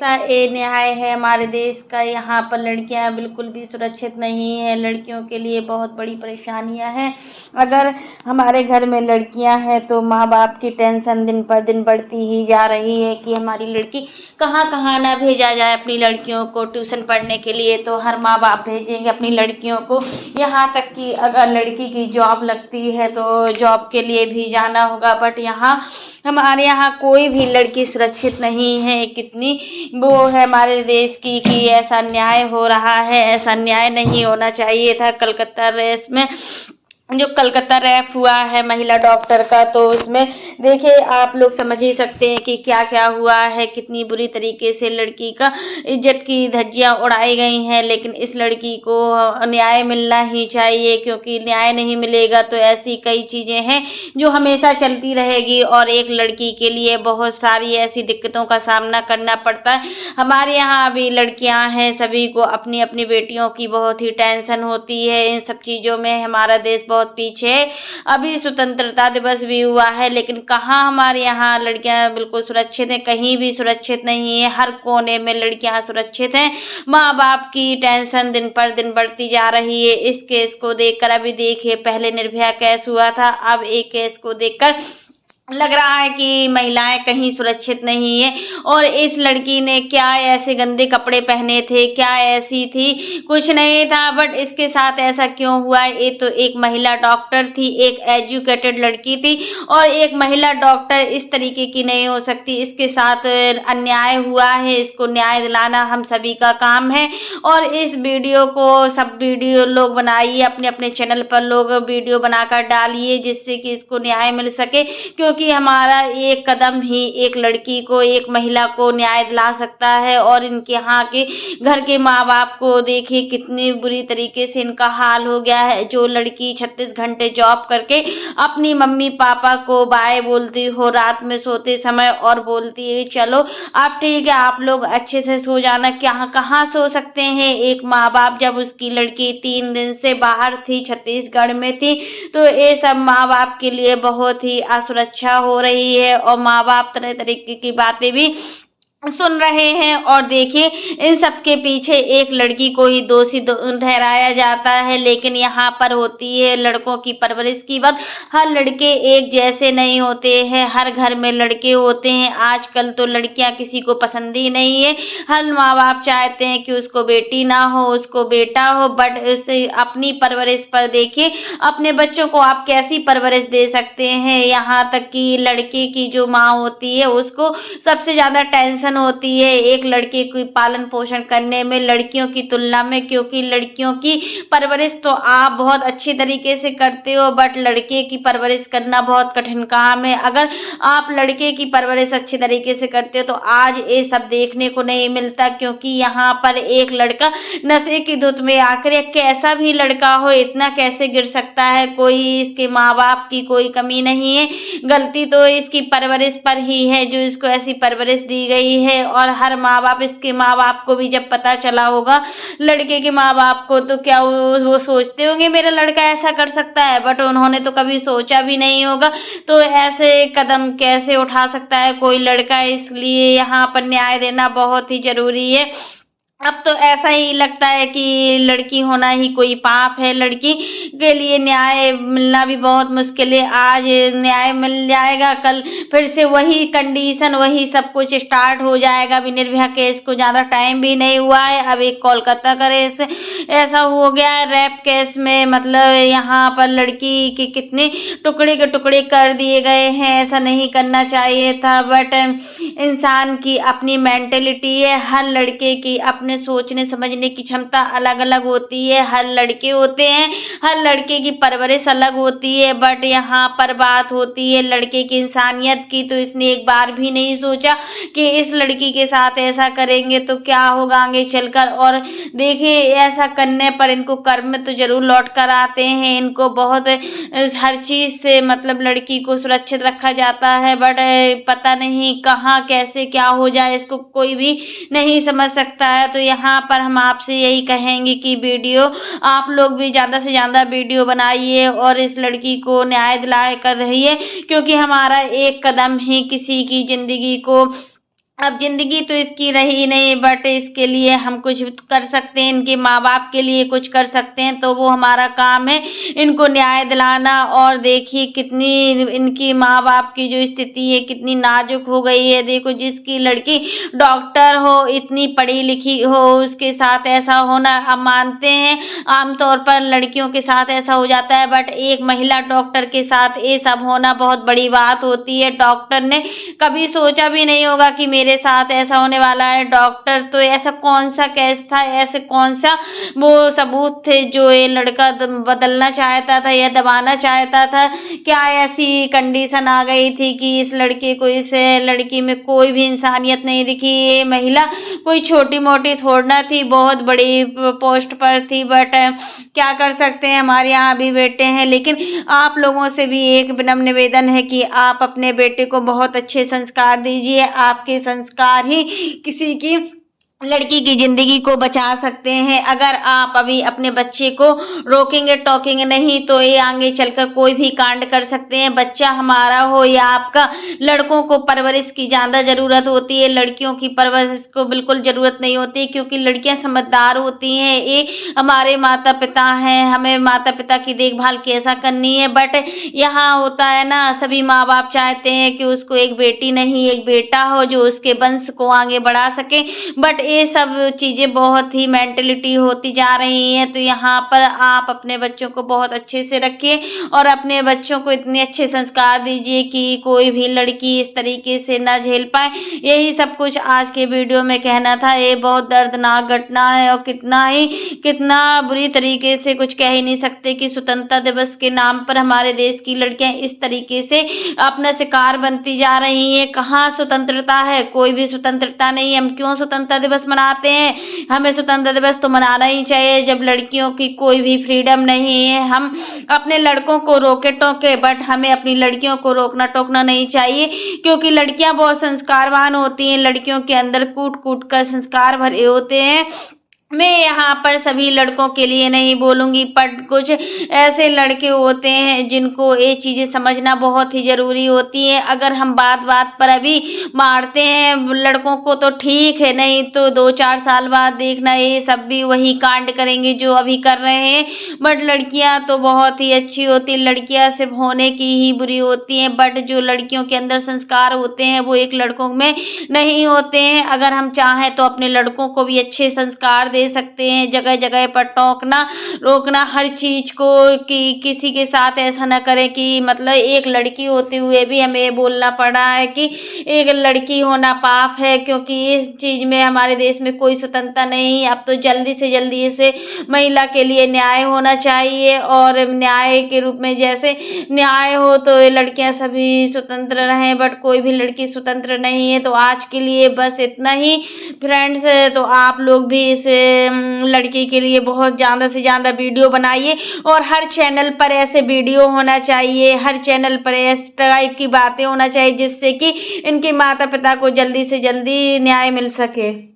ऐसा ये न्याय है हमारे देश का। यहाँ पर लड़कियाँ बिल्कुल भी सुरक्षित नहीं है। लड़कियों के लिए बहुत बड़ी परेशानियाँ हैं। अगर हमारे घर में लड़कियाँ हैं तो माँ बाप की टेंशन दिन पर दिन बढ़ती ही जा रही है कि हमारी लड़की कहाँ कहाँ ना भेजा जाए अपनी लड़कियों को ट्यूशन पढ़ने के लिए। तो हर माँ बाप भेजेंगे अपनी लड़कियों को, यहाँ तक कि अगर लड़की की जॉब लगती है तो जॉब के लिए भी जाना होगा। बट यहाँ हमारे यहाँ कोई भी लड़की सुरक्षित नहीं है। कितनी वो है हमारे देश की कि ऐसा न्याय हो रहा है। ऐसा न्याय नहीं होना चाहिए था। कलकत्ता रेस में जो कलकत्ता रैप हुआ है महिला डॉक्टर का, तो उसमें देखिए आप लोग समझ ही सकते हैं कि क्या क्या हुआ है। कितनी बुरी तरीके से लड़की का इज्जत की धज्जियां उड़ाई गई हैं। लेकिन इस लड़की को न्याय मिलना ही चाहिए, क्योंकि न्याय नहीं मिलेगा तो ऐसी कई चीज़ें हैं जो हमेशा चलती रहेगी और एक लड़की के लिए बहुत सारी ऐसी दिक्कतों का सामना करना पड़ता है। हमारे यहाँ भी लड़कियाँ हैं, सभी को अपनी अपनी बेटियों की बहुत ही टेंशन होती है। इन सब चीज़ों में हमारा देश बहुत पीछे है। अभी स्वतंत्रता दिवस भी हुआ है, लेकिन कहाँ हमारे यहाँ लड़कियां बिल्कुल सुरक्षित हैं? कहीं भी सुरक्षित नहीं है। हर कोने में लड़कियां सुरक्षित हैं। माँ बाप की टेंशन दिन पर दिन बढ़ती जा रही है। इस केस को देखकर अभी देखिए, पहले निर्भया केस हुआ था, अब एक केस को देखकर लग रहा है कि महिलाएं कहीं सुरक्षित नहीं है। और इस लड़की ने क्या ऐसे गंदे कपड़े पहने थे, क्या ऐसी थी, कुछ नहीं था, बट इसके साथ ऐसा क्यों हुआ? ये तो एक महिला डॉक्टर थी, एक एजुकेटेड लड़की थी, और एक महिला डॉक्टर इस तरीके की नहीं हो सकती। इसके साथ अन्याय हुआ है, इसको न्याय दिलाना हम सभी का काम है। और इस वीडियो को सब वीडियो लोग बनाइए, अपने अपने चैनल पर लोग वीडियो बनाकर डालिए, जिससे कि इसको न्याय मिल सके। क्योंकि हमारा एक कदम ही एक लड़की को, एक महिला को न्याय दिला सकता है। और इनके यहाँ के घर के माँ बाप को देखिए कितनी बुरी तरीके से इनका हाल हो गया है। जो लड़की 36 घंटे जॉब करके अपनी मम्मी पापा को बाय बोलती हो रात में सोते समय, और बोलती है चलो आप ठीक है, आप लोग अच्छे से सो जाना, क्या कहाँ सो सकते हैं एक माँ बाप? जब उसकी लड़की 3 दिन से बाहर थी, छत्तीसगढ़ में थी। तो ये सब माँ बाप के लिए बहुत ही असुरक्षा हो रही है, और माँ बाप तरह तरीके की बातें भी सुन रहे हैं। और देखिए इन सब के पीछे एक लड़की को ही दोषी ठहराया जाता है। लेकिन यहाँ पर होती है लड़कों की परवरिश की बात। हर लड़के एक जैसे नहीं होते हैं, हर घर में लड़के होते हैं। आजकल तो लड़कियां किसी को पसंद ही नहीं है। हर माँ बाप चाहते हैं कि उसको बेटी ना हो, उसको बेटा हो। बट उसे अपनी परवरिश पर देखिए, अपने बच्चों को आप कैसी परवरिश दे सकते हैं? यहाँ तक कि लड़के की जो माँ होती है उसको सबसे ज्यादा टेंशन होती है एक लड़के की पालन पोषण करने में लड़कियों की तुलना में, क्योंकि लड़कियों की परवरिश तो आप बहुत अच्छी तरीके से करते हो, बट लड़के की परवरिश करना बहुत कठिन काम है। अगर आप लड़के की परवरिश अच्छी तरीके से करते हो तो आज ये सब देखने को नहीं मिलता। क्योंकि यहाँ पर एक लड़का नशे की धुत में आकर, या कैसा भी लड़का हो इतना कैसे गिर सकता है? कोई इसके माँ बाप की कोई कमी नहीं है, गलती तो इसकी परवरिश पर ही है जो इसको ऐसी परवरिश दी गई है। और हर माँ बाप, इसके माँ बाप को भी जब पता चला होगा लड़के के माँ बाप को, तो क्या वो सोचते होंगे मेरा लड़का ऐसा कर सकता है? बट उन्होंने तो कभी सोचा भी नहीं होगा। तो ऐसे कदम कैसे उठा सकता है कोई लड़का? इसलिए यहाँ पर न्याय देना बहुत ही जरूरी है। अब तो ऐसा ही लगता है कि लड़की होना ही कोई पाप है। लड़की के लिए न्याय मिलना भी बहुत मुश्किल है। आज न्याय मिल जाएगा, कल फिर से वही कंडीशन, वही सब कुछ स्टार्ट हो जाएगा। अभी निर्भया केस को ज़्यादा टाइम भी नहीं हुआ है, अब एक कोलकाता का केस ऐसा हो गया है रैप केस में। मतलब यहाँ पर लड़की के कितने टुकड़े के टुकड़े कर दिए गए हैं। ऐसा नहीं करना चाहिए था। बट इंसान की अपनी मेंटेलिटी है, हर लड़के की अपने सोचने समझने की क्षमता अलग अलग होती है। हर लड़के होते हैं, हर लड़के की परवरिश अलग होती है। बट यहाँ पर बात होती है लड़के की इंसानियत की, तो इसने एक बार भी नहीं सोचा कि इस लड़की के साथ ऐसा करेंगे तो क्या होगा आगे चलकर। और देखिए ऐसा करने पर इनको कर्म तो जरूर लौट कर आते हैं। इनको बहुत हर चीज से मतलब लड़की को सुरक्षित रखा जाता है, बट पता नहीं कहाँ कैसे क्या हो जाए इसको कोई भी नहीं समझ सकता है। तो यहाँ पर हम आपसे यही कहेंगे कि वीडियो आप लोग भी ज़्यादा से ज़्यादा वीडियो बनाइए और इस लड़की को न्याय दिलाए कर रही है। क्योंकि हमारा एक कदम ही किसी की ज़िंदगी को अब ज़िंदगी तो इसकी रही नहीं, बट इसके लिए हम कुछ कर सकते हैं, इनके माँ बाप के लिए कुछ कर सकते हैं, तो वो हमारा काम है इनको न्याय दिलाना। और देखिए कितनी इनकी माँ बाप की जो स्थिति है कितनी नाजुक हो गई है। देखो, जिसकी लड़की डॉक्टर हो, इतनी पढ़ी लिखी हो, उसके साथ ऐसा होना, हम मानते हैं आमतौर पर लड़कियों के साथ ऐसा हो जाता है, बट एक महिला डॉक्टर के साथ ये सब होना बहुत बड़ी बात होती है। डॉक्टर ने कभी सोचा भी नहीं होगा कि मेरे साथ ऐसा होने वाला है। डॉक्टर तो ऐसा कौन सा केस था, ऐसे कौन सा वो सबूत थे जो ये लड़का बदलना चाहता था या दबाना चाहता था? क्या ऐसी कंडीशन आ गई थी कि इस लड़के को, इस लड़की में कोई भी इंसानियत नहीं दिखी? ये महिला कोई छोटी मोटी थोड़ी ना थी, बहुत बड़ी पोस्ट पर थी, बट क्या कर सकते हैं, हमारे यहाँ भी बेटे हैं। लेकिन आप लोगों से भी एक विनम्र निवेदन है कि आप अपने बेटे को बहुत अच्छे संस्कार दीजिए। आपके संस्कार ही किसी की लड़की की जिंदगी को बचा सकते हैं। अगर आप अभी अपने बच्चे को रोकेंगे टोकेंगे नहीं तो ये आगे चलकर कोई भी कांड कर सकते हैं। बच्चा हमारा हो या आपका, लड़कों को परवरिश की ज़्यादा ज़रूरत होती है, लड़कियों की परवरिश को बिल्कुल ज़रूरत नहीं होती, क्योंकि लड़कियां समझदार होती हैं। ये हमारे माता पिता हैं, हमें माता पिता की देखभाल कैसा करनी है। बट यहाँ होता है ना, सभी माँ बाप चाहते हैं कि उसको एक बेटी नहीं एक बेटा हो जो उसके वंश को आगे बढ़ा सके, बट ये सब चीज़ें बहुत ही मेंटलिटी होती जा रही हैं। तो यहाँ पर आप अपने बच्चों को बहुत अच्छे से रखिए और अपने बच्चों को इतने अच्छे संस्कार दीजिए कि कोई भी लड़की इस तरीके से ना झेल पाए। यही सब कुछ आज के वीडियो में कहना था। ये बहुत दर्दनाक घटना है और कितना बुरी तरीके से कुछ कह ही नहीं सकते कि स्वतंत्रता दिवस के नाम पर हमारे देश की लड़कियां इस तरीके से अपना शिकार बनती जा रही हैं। कहाँ स्वतंत्रता है? कोई भी स्वतंत्रता नहीं है। हम क्यों स्वतंत्रता दिवस मनाते हैं? हमें स्वतंत्रता दिवस तो मनाना ही चाहिए जब लड़कियों की कोई भी फ्रीडम नहीं है। हम अपने लड़कों को रोके टोके, बट हमें अपनी लड़कियों को रोकना टोकना नहीं चाहिए, क्योंकि लड़कियां बहुत संस्कारवान होती हैं। लड़कियों के अंदर कूट कूट कर संस्कार भरे होते हैं। मैं यहाँ पर सभी लड़कों के लिए नहीं बोलूँगी, पर कुछ ऐसे लड़के होते हैं जिनको ये चीज़ें समझना बहुत ही ज़रूरी होती है। अगर हम बात बात पर अभी मारते हैं लड़कों को तो ठीक है, नहीं तो 2-4 साल बाद देखना ये सब भी वही कांड करेंगे जो अभी कर रहे हैं। बट लड़कियाँ तो बहुत ही अच्छी होती हैं, लड़कियाँ सिर्फ होने की ही बुरी होती हैं, बट जो लड़कियों के अंदर संस्कार होते हैं वो एक लड़कों में नहीं होते हैं। अगर हम चाहें तो अपने लड़कों को भी अच्छे संस्कार दे सकते हैं। जगह जगह पर टोकना रोकना हर चीज को, कि किसी के साथ ऐसा ना करें कि मतलब एक लड़की होते हुए भी हमें बोलना पड़ा है कि एक लड़की होना पाप है, क्योंकि इस चीज में हमारे देश में कोई स्वतंत्रता नहीं। अब तो जल्दी से जल्दी इसे महिला के लिए न्याय होना चाहिए, और न्याय के रूप में जैसे न्याय हो तो ये लड़कियां सभी स्वतंत्र रहें, बट कोई भी लड़की स्वतंत्र नहीं है। तो आज के लिए बस इतना ही फ्रेंड्स। तो आप लोग भी इस लड़की के लिए बहुत ज़्यादा से ज़्यादा वीडियो बनाइए, और हर चैनल पर ऐसे वीडियो होना चाहिए, हर चैनल पर इस टाइप की बातें होना चाहिए, जिससे कि इनके माता पिता को जल्दी से जल्दी न्याय मिल सके।